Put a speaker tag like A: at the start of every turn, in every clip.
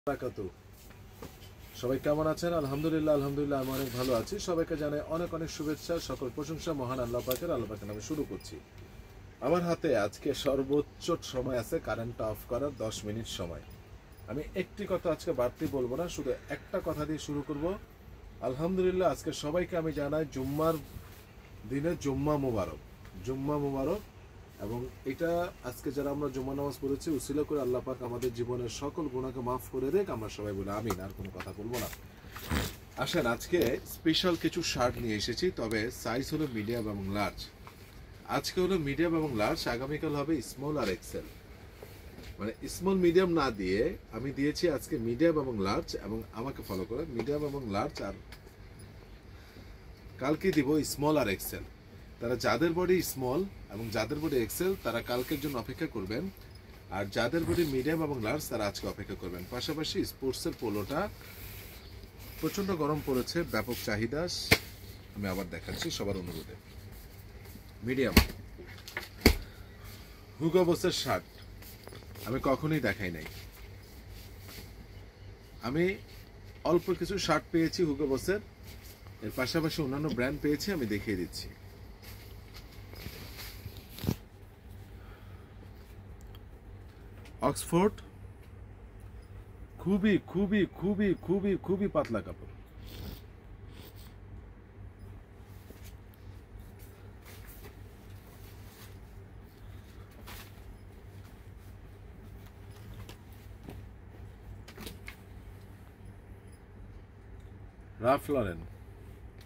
A: বারাকাতু। সবাই কেমন আছেন? আলহামদুলিল্লাহ আলহামদুলিল্লাহ আমি অনেক ভালো আছি। সবাইকে জানাই অনেক অনেক শুভেচ্ছা, সকল প্রশংসা মহান আল্লাহ পাকের নামে শুরু করছি। আমার হাতে আজকে সর্বোচ্চ সময় আছে কারেন্টটা অফ করার 10 মিনিট সময়। আমি একটি কথা আজকে বাড়তি বলবো না, শুধু একটা কথা দিয়ে শুরু করব। আলহামদুলিল্লাহ আজকে সবাইকে আমি জানাই জুম্মার দিনে জুম্মা মুবারক, জুম্মা মুবারক। এবং এটা আজকে যারা আমরা জুম্মা নামাজ পড়েছি উসিলা করে আল্লাহ পাক আমাদের জীবনের সকল গুনাহকে মাফ করে দেখ, আমরা সবাই বলি আমিন। আর কোনো কথা বলবো না। আসেন, আজকে স্পেশাল কিছু শার্ট নিয়ে এসেছি, তবে সাইজ হলো মিডিয়াম এবং লার্জ। আজকে হলো মিডিয়াম এবং লার্জ, আগামীকাল হবে স্মল আর এক্সেল। মানে স্মল মিডিয়াম না দিয়ে আমি দিয়েছি আজকে মিডিয়াম এবং লার্জ, এবং আমাকে ফলো করে মিডিয়াম এবং লার্জ, আর কালকে দিব স্মল আর এক্সেল। তারা যাদের বডি স্মল এবং যাদের বডি এক্সেল তারা কালকের জন্য অপেক্ষা করবেন, আর যাদের বডি মিডিয়াম এবং লার্জ তারা আজকে অপেক্ষা করবেন। পাশাপাশি স্পোর্টসের পোলোটা প্রচণ্ড গরম পড়েছে, ব্যাপক চাহিদা। আমি আবার দেখাচ্ছি সবার অনুরোধে। মিডিয়াম হুগো বসের শার্ট আমি কখনোই দেখাই নাই। আমি অল্প কিছু শার্ট পেয়েছি হুগো বসের, এর পাশাপাশি অন্যান্য ব্র্যান্ড পেয়েছি, আমি দেখিয়ে দিচ্ছি। অক্সফোর্ড, খুবই খুবই খুবই খুবই খুবই পাতলা কাপড়। রাফ লরেন,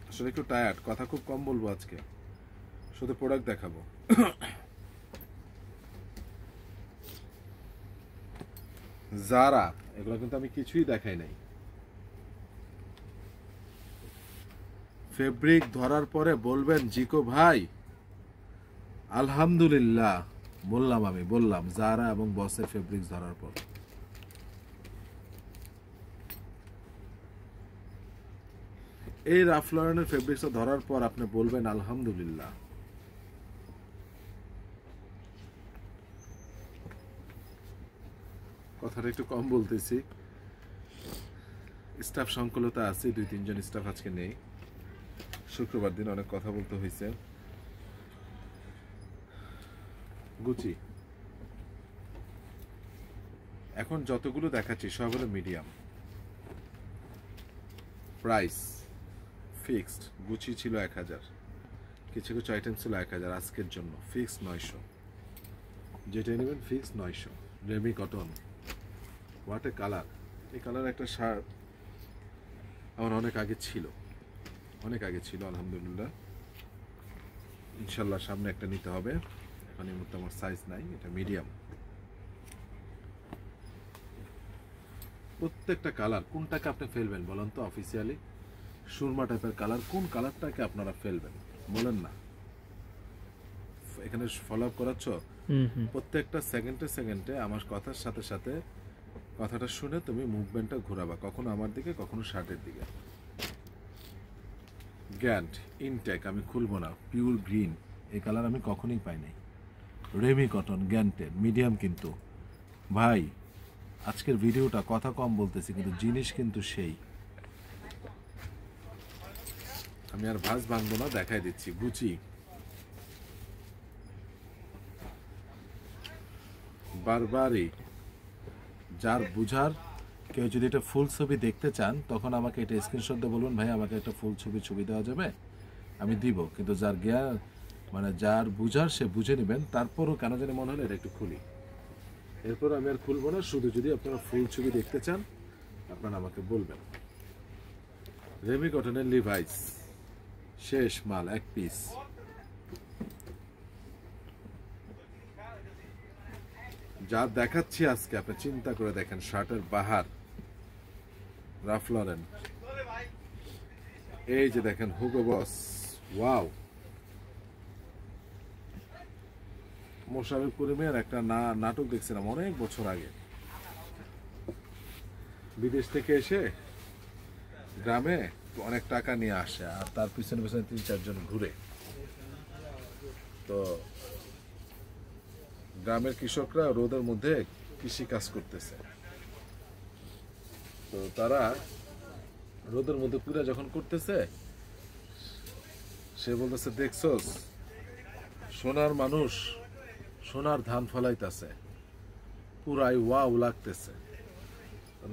A: আসলে একটু টায়ার্ড, কথা খুব কম বলবো আজকে, শুধু প্রোডাক্ট দেখাবো। জারা, এগুলো কিন্তু আমি কিছুই দেখাই নাই। ফেব্রিক ধরার পরে বলবেন জিকো ভাই আলহামদুলিল্লাহ। আমি বললাম জারা এবং বসের ফেব্রিক ধরার পর। এই রাফ লরেনের ফেব্রিক্সটা ধরার পর আপনি বলবেন আলহামদুলিল্লাহ। কথাটা একটু কম বলতেছি, স্টাফ সংকুলতা আছে, 2-3 জন স্টাফ আজকে নেই। শুক্রবার দিন অনেক কথা বলতে হয়েছে। গুচি এখন যতগুলো দেখাচ্ছি সব হলো মিডিয়াম, প্রাইস ফিক্সড। গুচি ছিল 1000, কিছু কিছু আইটেম ছিল 1000, আজকের জন্য ফিক্সড 900। যেটা নেবেন fixed 900। Remi cotton, what a colour! এই কালার একটা শার্ট আমার অনেক আগে ছিল, আলহামদুলিল্লাহ। ইনশাল্লাহ সামনে একটা নিতে হবে, এখন এই মুহূর্তে আমার সাইজ নাই। এটা মিডিয়াম। প্রত্যেকটা কালার, কোনটাকে আপনি ফেলবেন বলেন তো অফিসিয়ালি? সুরমা টাইপের কালার, কোন কালারটাকে আপনারা ফেলবেন বলেন না? এখানে ফলো আপ করাচ্ছ প্রত্যেকটা সেকেন্ডে আমার কথার সাথে সাথে কথাটা শুনে তুমি মুভমেন্টটা ঘোরাবা, কখনো আমার দিকে কখনো শার্টের দিকে। গ্যান্ট ইনটেক আমি খুলবো না, পিওর গ্রিন, এই কালার আমি কখনোই পাই নাই। রেমি কটন গ্যান্টের মিডিয়াম, কিন্তু ভাই আজকের ভিডিওটা কথা কম বলতেছি কিন্তু জিনিস কিন্তু সেই। আমি আর ভাঁজ ভাঙবো না, দেখাই দিচ্ছি। গুচি, বারবারি, যার বুঝার কেউ যদি এটা ফুল ছবি দেখতে চান তখন আমাকে এটা স্ক্রিনশট দিয়ে বলুন, ভাই আমাকে একটা ফুল ছবি দেওয়া যাবে, আমি দিব। কিন্তু যার জ্ঞান মানে যার বুঝার সে বুঝে নেবেন। তারপরও কেন জানি মনে হলো এটা একটু খুলি, এরপর আমি আর খুলবো না। শুধু যদি আপনারা ফুল ছবি দেখতে চান আপনারা আমাকে বলবেন। রেমি কটনের লিভাইস শেষ মাল, 1 পিস। যা দেখাচ্ছি আজকে আপনি চিন্তা করে দেখেন, শার্টের বাহার। রাফ লরেন, এই যে দেখেন হুগো বস, ওয়াও। মোশাররফ করিমের একটা নাটক দেখছিলাম অনেক বছর আগে, বিদেশ থেকে এসে গ্রামে অনেক টাকা নিয়ে আসে, আর তার পিছনে 3-4 জন ঘুরে। তো গ্রামের কৃষকরা রোদের মধ্যে কৃষি কাজ করতেছে, তো তারা রোদের মধ্যে পুরা যখন করতেছে, সে বলতেছে দেখছস সোনার মানুষ সোনার ধান ফলাইতেছে, পুরাই ওয়াও লাগতেছে।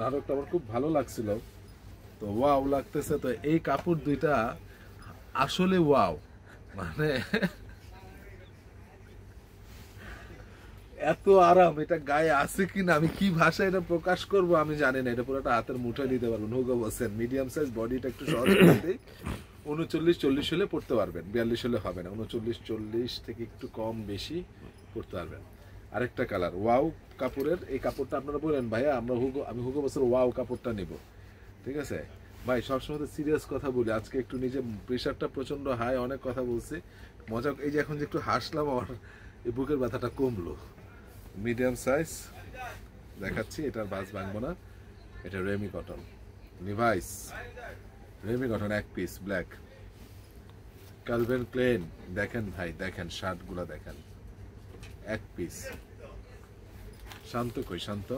A: নাটকটা আমার খুব ভালো লাগছিল, তো ওয়াও লাগতেছে। তো এই কাপড় দুইটা আসলে ওয়াও, মানে এত আরাম, এটা গায়ে আছে কিনা আমি কি ভাষায় এটা প্রকাশ করব আমি জানি না। এটা পুরোটা হাতের মুঠোয় নিতে পারবেন। হুগো বলছেন মিডিয়াম সাইজ, বডিটা একটু সহজ করে দিই, 39-40 হলে পড়তে পারবেন, 42 হলে হবে না, 39-40 থেকে একটু কম বেশি পড়তে পারবেন। আরেকটা কালার ওয়াও কাপড়ের, এই কাপড়টা আপনারা বলেন ভাইয়া আমি হুগো বছর ওয়াও কাপড়টা নিব, ঠিক আছে ভাই? সবসময় তো সিরিয়াস কথা বলি, আজকে একটু নিজে প্রেশারটা প্রচন্ড হাই, অনেক কথা বলছি, মজা। এই যে এখন যে একটু হাসলাম, আমার এই বুকের ব্যথাটা কমলো। মিডিয়াম সাইজ দেখাচ্ছি, এটার বাস ভাঙবো না। এটা Remi cotton, Levi's Remi cotton, এক পিস ব্ল্যাক, ক্যালভিন ক্লেন। দেখেন ভাই, দেখেন শার্টগুলো দেখেন, এক পিস। শান্ত কই? শান্ত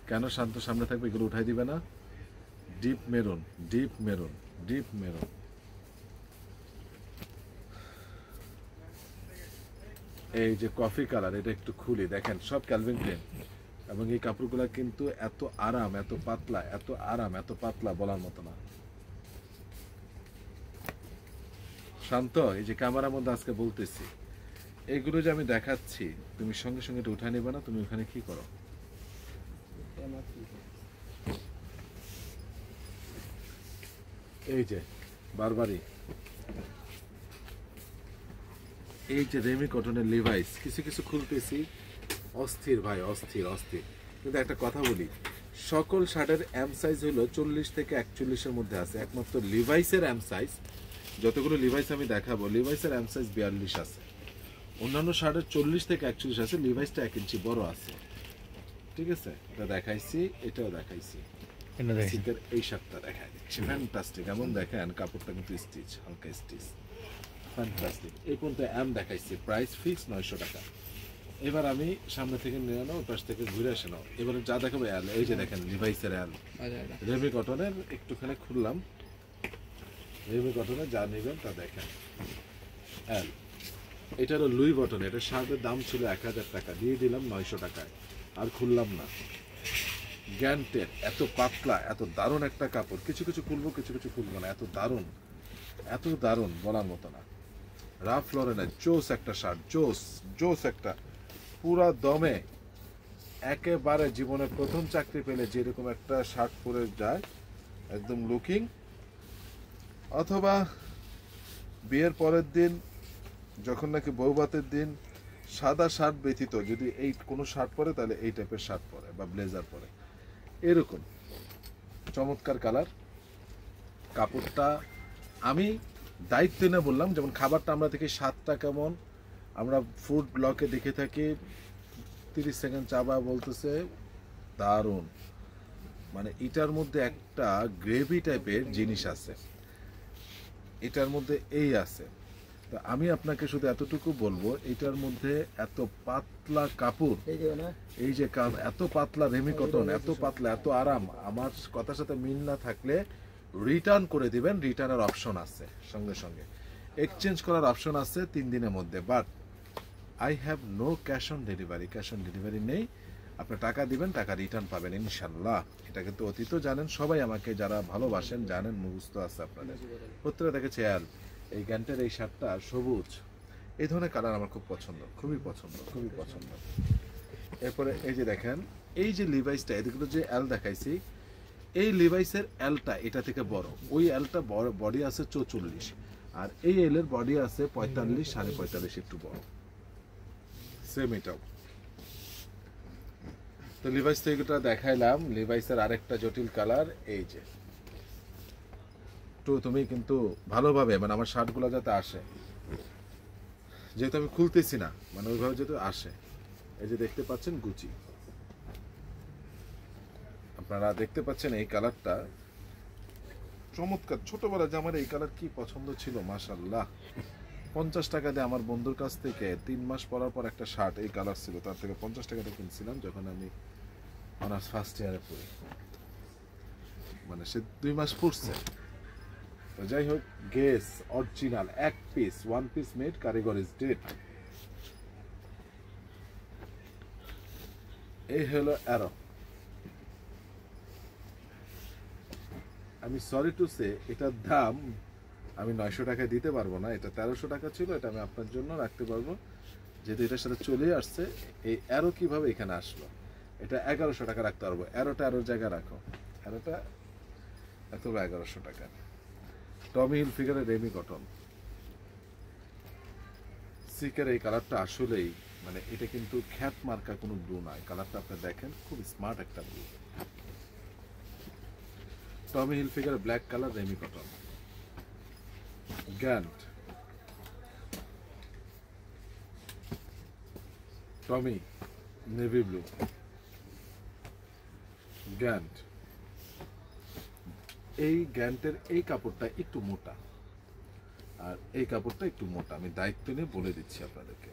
A: কেন? শান্ত সামনে থাকবে, এগুলো উঠাই দিবে না। Deep maroon, deep maroon, deep maroon. এই যে কফি কালার, এটা একটু খুলি, দেখেন সব ক্যালভিন ক্লেন। এবং এই কাপড়গুলা কিন্তু এত আরাম, এত পাতলা, এত আরাম, এত পাতলা, বলার মতো না। শান্ত, এই যে ক্যামেরার মধ্যে আজকে বলতেছি, এইগুলো যে আমি দেখাচ্ছি, তুমি সঙ্গে সঙ্গে এটা উঠায় নেবে না। তুমি ওখানে কি করো? এই যে বারবারই, এই যে রেমি কটনের লিভাইস, কিছু কিছু খুলতেছি, অস্থির ভাই, অস্থির অস্থির। কিন্তু একটা কথা বলি, সকল শার্টের এম সাইজ হলো 40 থেকে 41-এর মধ্যে আছে। একমাত্র লিভাইসের এম সাইজ, যতগুলো লিভাইস আমি দেখাবো, লিভাইসের এম সাইজ 42 আছে। অন্যান্য শার্টের 40 থেকে 41 আছে, লিভাইসটা 1 ইঞ্চি বড় আছে, ঠিক আছে? এটা দেখাইছি, এটাও দেখাইছি। এই শার্টটা দেখাই দিচ্ছি, ফ্যান্টাস্টিক। এমন দেখেন কাপড়টা কিন্তু স্টিচ, হালকা স্টিচ, ফ্যান্টাস্টিক। এই পর্যন্ত এম দেখাইছি, প্রাইস ফিক্স 900 টাকা। এবার আমি সামনে থেকে নিয়ে নাও, পাশ থেকে ঘুরে আসে নাও। এবারে যা দেখাবো এল, এই যে দেখেন লিভাইসের এল, রেমি কটনের, একটুখানি খুললাম, রেমি কটনের যা নেবেন তা দেখেন এল। এটারও লুই বটন, এটা শার্টের দাম ছিল 1000 টাকা, দিয়ে দিলাম 900 টাকায়, আর খুললাম না। গ্যান্টের, এত পাতলা, এত দারুণ একটা কাপড়। কিছু কিছু খুলবো, কিছু কিছু খুলবো না, এত দারুণ, এত দারুণ, বলার মতো না। রাফ লরেনের জোস একটা শার্ট, জোস জোস একটা, পুরা দমে, একেবারে জীবনে প্রথম চাকরি পেলে যেরকম একটা শার্ট পরে যায়, একদম লুকিং, অথবা বিয়ের পরের দিন যখন নাকি বউভাতের দিন, সাদা শার্ট ব্যতীত যদি এই কোনো শার্ট পরে, তাহলে এই টাইপের শার্ট পরে বা ব্লেজার পরে, এরকম চমৎকার কালার। কাপড়টা আমি দায়িত্ব না বললাম, যেমন খাবারটা আমরা দেখি স্বাদটা কেমন, আমরা ফুড ব্লকে দেখে থাকি 30 সেকেন্ড চাবা বলতেছে দারুণ, মানে এটার মধ্যে একটা গ্রেভি টাইপের জিনিস আছে, এটার মধ্যে এই আছে। তো আমি আপনাকে শুধু এতটুকু বলবো, এটার মধ্যে এত পাতলা কাপড়, এই যে এত পাতলা রেমি কটন, এত পাতলা, এত আরাম। আমার কথার সাথে মিল না থাকলে রিটার্ন করে দিবেন, রিটার্নের অপশন আছে, সঙ্গে সঙ্গে এক্সচেঞ্জ করার অপশন আছে 3 দিনের মধ্যে। But I have no cash on delivery, cash on delivery নেই। আপনি টাকা দিবেন, টাকা রিটার্ন পাবেন ইনশাল্লাহ। এটা কিন্তু অতীত জানেন সবাই, আমাকে যারা ভালোবাসেন জানেন, মুখস্থ আছে আপনাদের। প্রত্যেকটা দেখেছে আর এই গ্যান্টের এই শার্টটা সবুজ, এই ধরনের কালার আমার খুব পছন্দ, খুবই পছন্দ, খুবই পছন্দ। এরপরে এই যে দেখেন, এই যে লিভাইসটা, এদিকে যে এল দেখাইছি, এই লিভাইসের এলটা এটা থেকে বড়, ওই এলটা বডি আছে 44, আর এই এল এর বডি আছে 45, 45.5 একটু বড়, সেম এটাও। তো লিভাইস থেকে এটা দেখাইলাম। লিভাইসের আরেকটা জটিল কালার, এই যে তো তুমি কিন্তু ভালোভাবে, মানে আমার শার্টগুলো যাতে আসে, যেহেতু আমি খুলতেছি না, মানে ওইভাবে যেহেতু আসে, এই যে দেখতে পাচ্ছেন গুচি, আপনারা দেখতে পাচ্ছেন এই কালারটা চমৎকার। ছোটবেলা যে আমার এই কালার কি পছন্দ ছিল, মাশাআল্লাহ। 50 টাকা দিয়ে আমার বন্ধুর কাছ থেকে 3 মাস পরার পর একটা শার্ট এই কালার ছিল, তার থেকে 50 টাকা দিয়ে কিনছিলাম যখন আমি অনার্স ফার্স্ট ইয়ারে পড়ি। মানে সে 2 মাস পড়ছে। তো যাই হোক, guess original 1 piece, 1 piece made, কারিগর ইজ ডেড। এই হলো অ্যারো। আমি সরি টু সে এটার দাম আমি 900 টাকায় দিতে পারবো না। এটা 1300 টাকা ছিল, এটা আমি আপনার জন্য রাখতে পারবো যেহেতু এটার সাথে চলে আসছে। এই অ্যারো কিভাবে এখানে আসলো, এটা 1100 টাকা রাখতে পারবো। অ্যারোটা অ্যারোর জায়গায় রাখো, অ্যারোটা রাখতে পারবো 1100 টাকা। টমি হিলফিগারের রেমি কটন সিকের এই কালারটা আসলেই মানে এটা কিন্তু খ্যাত মার্কা কোনো ব্লু নয়। কালারটা আপনি দেখেন, খুব স্মার্ট একটা blue. Tommy Hilfiger black colour রেমি cotton. Gant, Tommy navy blue, Gant. এই গ্যান্টের এই কাপড়টা একটু মোটা আর এই কাপড়টা একটু মোটা, আমি দায়িত্ব নিয়ে বলে দিচ্ছি আপনাদেরকে।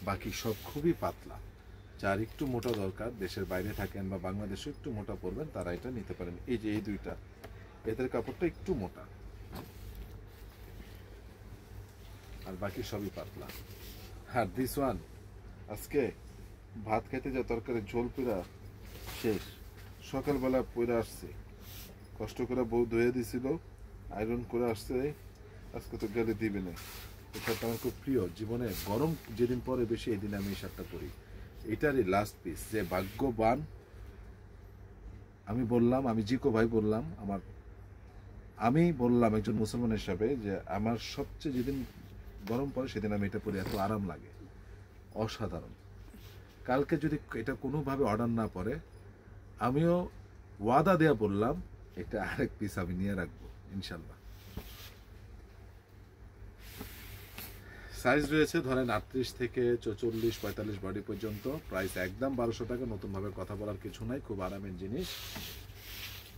A: বাকি সব খুবই পাতলা। যার একটু মোটা দরকার, দেশের বাইরে থাকেন বা বাংলাদেশে একটু মোটা পরবেন, তারা এটা নিতে পারেন। এই যে এই দুইটা, এদের কাপড়টা একটু মোটা আর বাকি সবই পাতলা। আর দিস ওয়ান, আজকে ভাত খেতে যা তরকারি ঝোল পুরা শেষ। সকালবেলা পরে আসছে, কষ্ট করে বউ ধুয়ে দিছিল, আয়রন করে আসছে, আজকে তো গেলে দিবে না। এই শার্টটা আমার খুব প্রিয়, জীবনে গরম যেদিন পরে বেশি এদিন আমি এই শার্টটা পরি। এটারই লাস্ট পিস। যে ভাগ্যবান, আমি বললাম, আমি জিকো ভাই বললাম, আমি বললাম একজন মুসলমান হিসাবে যে আমার সবচেয়ে যেদিন গরম পড়ে সেদিন আমি এটা পরে, এত আরাম লাগে, অসাধারণ। কালকে যদি এটা কোনোভাবে অর্ডার না পড়ে, আমিও ওয়াদা দেয়া বললাম এটা আরেক পিস আমি নিয়ে রাখবো ইনশাল্লাহ। সাইজ রয়েছে ধরেন 38 থেকে 44 45 বডি পর্যন্ত। প্রাইস একদম 1200 টাকা। নতুনভাবে কথা বলার কিছু নাই, খুব আরামের জিনিস।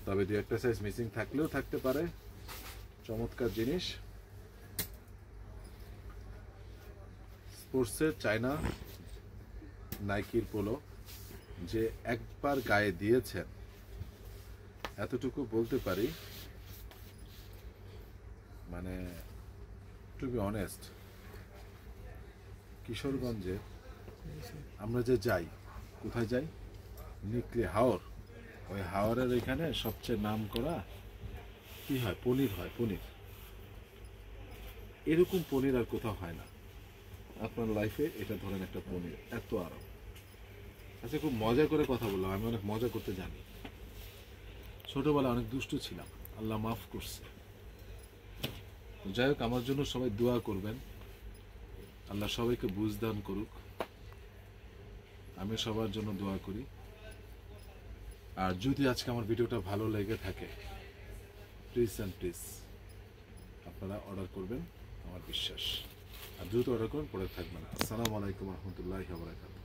A: তবে 2-1টা সাইজ মিসিং থাকলেও থাকতে পারে। চমৎকার জিনিস। স্পোর্টসের চায়না নাইকির পোলো, যে একবার গায়ে দিয়েছেন এতটুকু বলতে পারি, মানে টু বি অনেস্ট, কিশোরগঞ্জে আমরা যে যাই, কোথায় যাই, নিকলি হাওর, ওই হাওরের এখানে সবচেয়ে নাম করা কি হয়, পনির হয়। পনির, এরকম পনির আর কোথাও হয় না। আপনার লাইফে এটা ধরেন একটা পনির, এত আরাম। আচ্ছা, খুব মজা করে কথা বললাম, আমি অনেক মজা করতে জানি। ছোটবেলায় অনেক দুষ্টু ছিলাম, আল্লাহ মাফ করছে। যাই হোক, আমার জন্য সবাই দোয়া করবেন, আল্লাহ সবাইকে বুঝ দান করুক। আমি সবার জন্য দোয়া করি। আর যদি আজকে আমার ভিডিওটা ভালো লেগে থাকে, প্লিজ অ্যান্ড প্লিজ আপনারা অর্ডার করবেন, আমার বিশ্বাস। আর দ্রুত অর্ডার করুন, পরে থাকবেন। আসসালামু আলাইকুম রহমতুল্লাহি ওয়া বারাকাতুহু।